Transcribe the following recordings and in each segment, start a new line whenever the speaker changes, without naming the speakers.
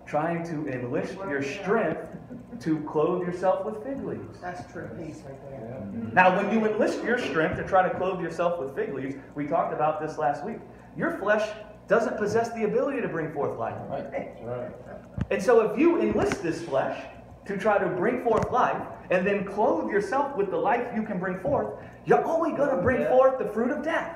trying to enlist your strength to clothe yourself with fig leaves.
That's true peace right there.
Now, when you enlist your strength to try to clothe yourself with fig leaves, we talked about this last week, your flesh doesn't possess the ability to bring forth life.
Right.
And so if you enlist this flesh to try to bring forth life, and then clothe yourself with the life you can bring forth, you're only going to bring forth the fruit of death.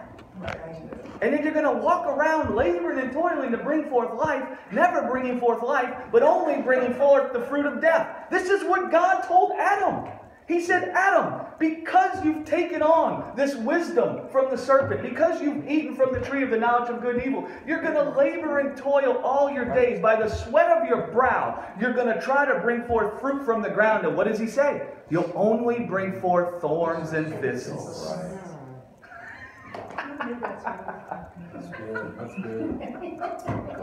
And then you're going to walk around laboring and toiling to bring forth life, never bringing forth life, but only bringing forth the fruit of death. This is what God told Adam. He said, Adam, because you've taken on this wisdom from the serpent, because you've eaten from the tree of the knowledge of good and evil, you're going to labor and toil all your days. By the sweat of your brow, you're going to try to bring forth fruit from the ground. And what does he say? You'll only bring forth thorns and thistles.
That's good. That's good.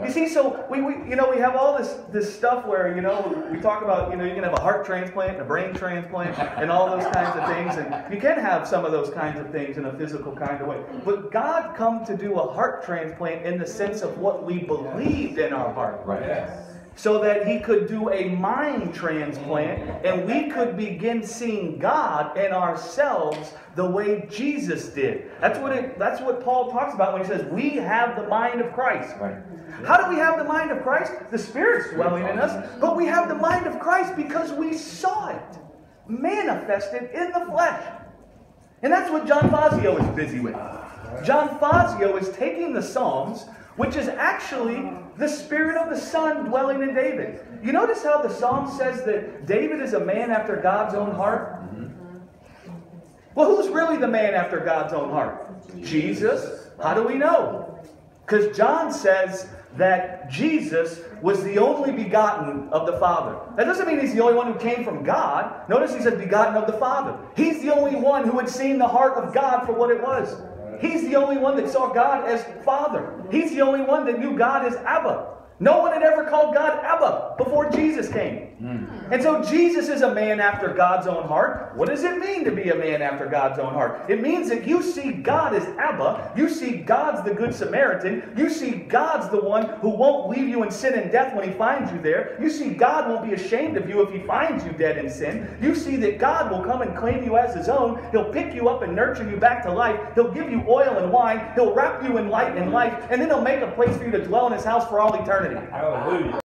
You see, so we have all this stuff where, we talk about, you can have a heart transplant and a brain transplant and all those kinds of things. And you can have some of those kinds of things in a physical kind of way. But God come to do a heart transplant in the sense of what we believed in our heart.
Right. Yes.
So that he could do a mind transplant and we could begin seeing God in ourselves the way Jesus did. That's what Paul talks about when he says we have the mind of Christ.
Right.
How do we have the mind of Christ? The Spirit's dwelling in us, but we have the mind of Christ because we saw it manifested in the flesh. And that's what John Fazio is busy with. John Fazio is taking the Psalms, which is actually the Spirit of the Son dwelling in David. You notice how the Psalm says that David is a man after God's own heart? Well, who's really the man after God's own heart? Jesus. How do we know? Because John says that Jesus was the only begotten of the Father. That doesn't mean he's the only one who came from God. Notice he said begotten of the Father. He's the only one who had seen the heart of God for what it was. He's the only one that saw God as Father. He's the only one that knew God as Abba. No one had ever called God Abba before Jesus came. And so Jesus is a man after God's own heart. What does it mean to be a man after God's own heart? It means that you see God as Abba. You see God's the Good Samaritan. You see God's the one who won't leave you in sin and death when he finds you there. You see God won't be ashamed of you if he finds you dead in sin. You see that God will come and claim you as his own. He'll pick you up and nurture you back to life. He'll give you oil and wine. He'll wrap you in light and life. And then he'll make a place for you to dwell in his house for all eternity.
Hallelujah.